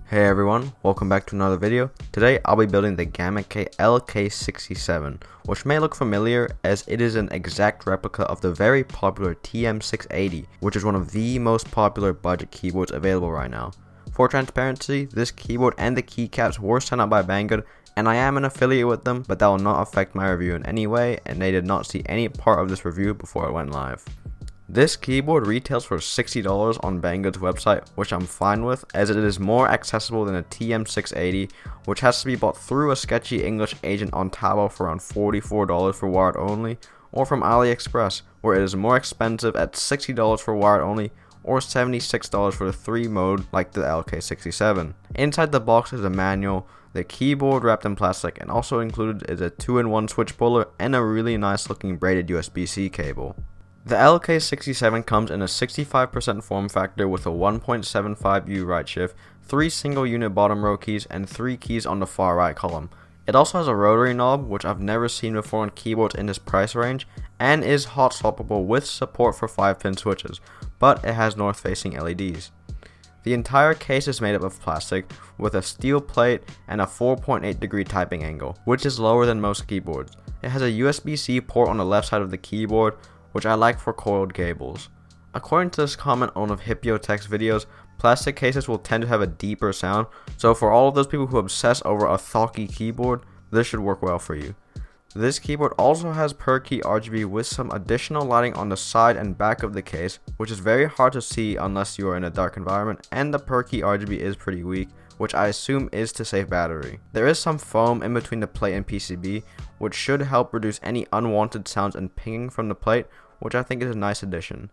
Hey everyone, welcome back to another video. Today I'll be building the Gamakay LK67, which may look familiar as it is an exact replica of the very popular TM680, which is one of the most popular budget keyboards available right now. For transparency, this keyboard and the keycaps were sent out by Banggood, and I am an affiliate with them, but that will not affect my review in any way, and they did not see any part of this review before it went live. This keyboard retails for $60 on Banggood's website, which I'm fine with, as it is more accessible than a TM680, which has to be bought through a sketchy English agent on Taobao for around $44 for wired only, or from AliExpress, where it is more expensive at $60 for wired only, or $76 for the 3 mode like the LK67. Inside the box is a manual, the keyboard wrapped in plastic, and also included is a 2-in-1 switch puller and a really nice looking braided USB-C cable. The LK67 comes in a 65% form factor with a 1.75U right shift, 3 single unit bottom row keys, and 3 keys on the far right column. It also has a rotary knob, which I've never seen before on keyboards in this price range, and is hot swappable with support for 5-pin switches, but it has north facing LEDs. The entire case is made up of plastic with a steel plate and a 4.8 degree typing angle, which is lower than most keyboards. It has a USB-C port on the left side of the keyboard, which I like for coiled cables. According to this comment on one of Hypiotek's videos, plastic cases will tend to have a deeper sound, so for all of those people who obsess over a thocky keyboard, this should work well for you. This keyboard also has per key RGB with some additional lighting on the side and back of the case, which is very hard to see unless you are in a dark environment, and the per key RGB is pretty weak, which I assume is to save battery. There is some foam in between the plate and PCB, which should help reduce any unwanted sounds and pinging from the plate, which I think is a nice addition.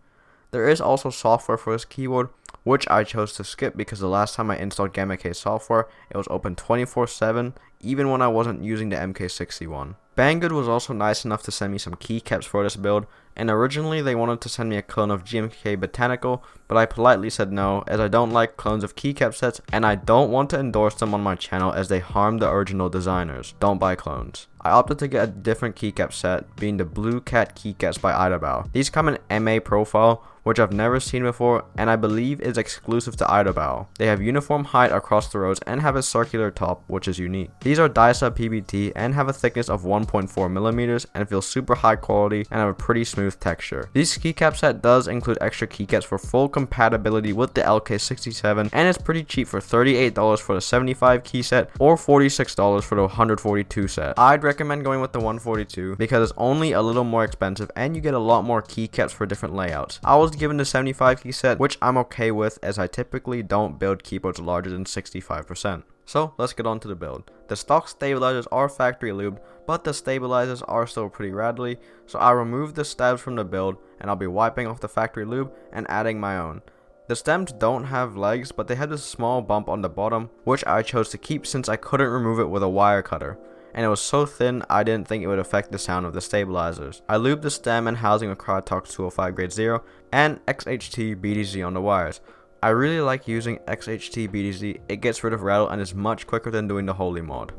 There is also software for this keyboard, which I chose to skip because the last time I installed Gamakay software, it was open 24/7, even when I wasn't using the MK61. Banggood was also nice enough to send me some keycaps for this build, and originally they wanted to send me a clone of GMK Botanical, but I politely said no, as I don't like clones of keycap sets, and I don't want to endorse them on my channel as they harm the original designers. Don't buy clones. I opted to get a different keycap set, being the Blue Cat Keycaps by Idobao. These come in MA profile, which I've never seen before, and I believe is exclusive to Idobao. They have uniform height across the rows and have a circular top, which is unique. These are die-sub PBT and have a thickness of 1.4mm and feel super high quality and have a pretty smooth texture. This keycap set does include extra keycaps for full compatibility with the LK67, and it's pretty cheap for $38 for the 75 key set or $46 for the 142 set. I'd recommend going with the 142 because it's only a little more expensive and you get a lot more keycaps for different layouts. I was given the 75 key set, which I'm okay with as I typically don't build keyboards larger than 65%. So let's get on to the build. The stock stabilizers are factory lubed, but the stabilizers are still pretty rattly, so I removed the stabs from the build and I'll be wiping off the factory lube and adding my own. The stems don't have legs, but they have this small bump on the bottom, which I chose to keep since I couldn't remove it with a wire cutter, and it was so thin I didn't think it would affect the sound of the stabilizers. I lubed the stem and housing with Krytox 205 grade 0 and XHT BDZ on the wires. I really like using XHT BDZ, it gets rid of rattle and is much quicker than doing the Holy mod.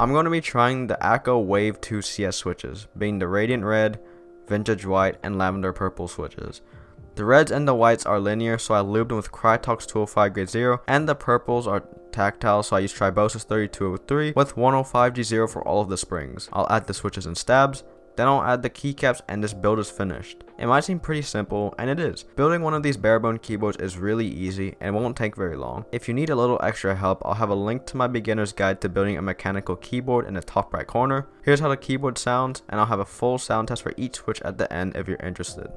I'm going to be trying the Akko Wave 2 CS switches, being the Radiant Red, Vintage White, and Lavender Purple switches. The reds and the whites are linear, so I lubed them with Krytox 205 grade 0, and the purples are tactile, so I use Tribosis 3203 with 105G0 for all of the springs. I'll add the switches and stabs, then I'll add the keycaps, and this build is finished. It might seem pretty simple, and it is. Building one of these barebone keyboards is really easy and won't take very long. If you need a little extra help, I'll have a link to my beginner's guide to building a mechanical keyboard in the top right corner. Here's how the keyboard sounds, and I'll have a full sound test for each switch at the end if you're interested.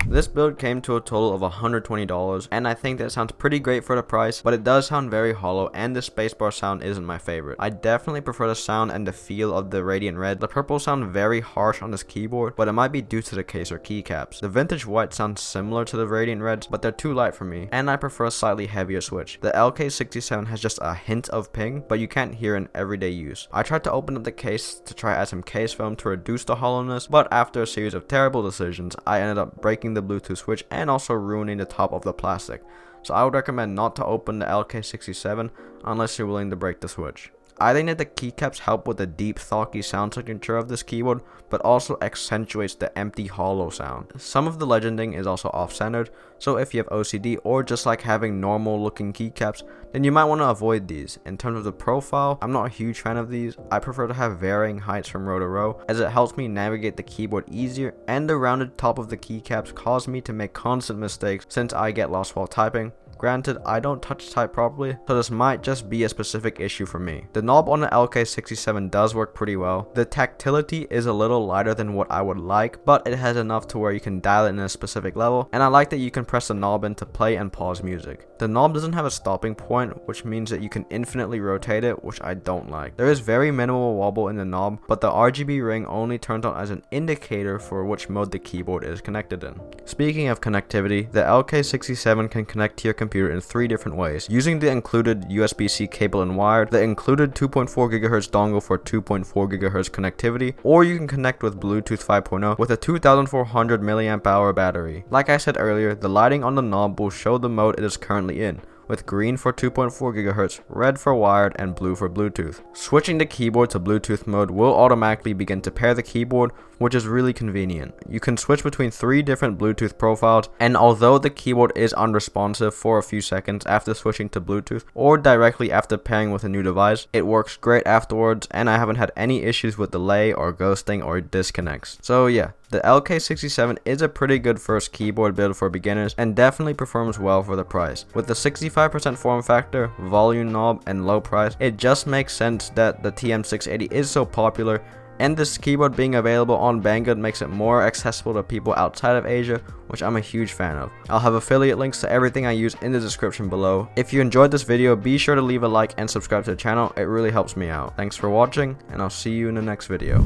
This build came to a total of $120, and I think that sounds pretty great for the price, but it does sound very hollow, and the spacebar sound isn't my favorite. I definitely prefer the sound and the feel of the Radiant Red. The purple sound very harsh on this keyboard, but it might be due to the case or keycaps. The vintage white sounds similar to the Radiant Reds, but they're too light for me, and I prefer a slightly heavier switch. The LK67 has just a hint of ping, but you can't hear in everyday use. I tried to open up the case to try add some case foam to reduce the hollowness, but after a series of terrible decisions, I ended up breaking the Bluetooth switch and also ruining the top of the plastic. So I would recommend not to open the LK67 unless you're willing to break the switch. I think that the keycaps help with the deep, thocky sound signature of this keyboard, but also accentuates the empty, hollow sound. Some of the legending is also off-centered, so if you have OCD or just like having normal looking keycaps, then you might want to avoid these. In terms of the profile, I'm not a huge fan of these. I prefer to have varying heights from row to row, as it helps me navigate the keyboard easier, and the rounded top of the keycaps cause me to make constant mistakes since I get lost while typing. Granted, I don't touch type properly, so this might just be a specific issue for me. The knob on the LK67 does work pretty well. The tactility is a little lighter than what I would like, but it has enough to where you can dial it in a specific level, and I like that you can press the knob in to play and pause music. The knob doesn't have a stopping point, which means that you can infinitely rotate it, which I don't like. There is very minimal wobble in the knob, but the RGB ring only turns on as an indicator for which mode the keyboard is connected in. Speaking of connectivity, the LK67 can connect to your computer in 3 different ways, using the included USB-C cable and wired, the included 2.4 GHz dongle for 2.4 GHz connectivity, or you can connect with Bluetooth 5.0 with a 2400 mAh battery. Like I said earlier, the lighting on the knob will show the mode it is currently in, with green for 2.4 GHz, red for wired, and blue for Bluetooth. Switching the keyboard to Bluetooth mode will automatically begin to pair the keyboard, which is really convenient. You can switch between 3 different Bluetooth profiles, and although the keyboard is unresponsive for a few seconds after switching to Bluetooth or directly after pairing with a new device, it works great afterwards, and I haven't had any issues with delay or ghosting or disconnects. So yeah, the LK67 is a pretty good first keyboard build for beginners and definitely performs well for the price. With the 65% form factor, volume knob, and low price, it just makes sense that the TM680 is so popular, and this keyboard being available on Banggood makes it more accessible to people outside of Asia, which I'm a huge fan of. I'll have affiliate links to everything I use in the description below. If you enjoyed this video, be sure to leave a like and subscribe to the channel. It really helps me out. Thanks for watching, and I'll see you in the next video.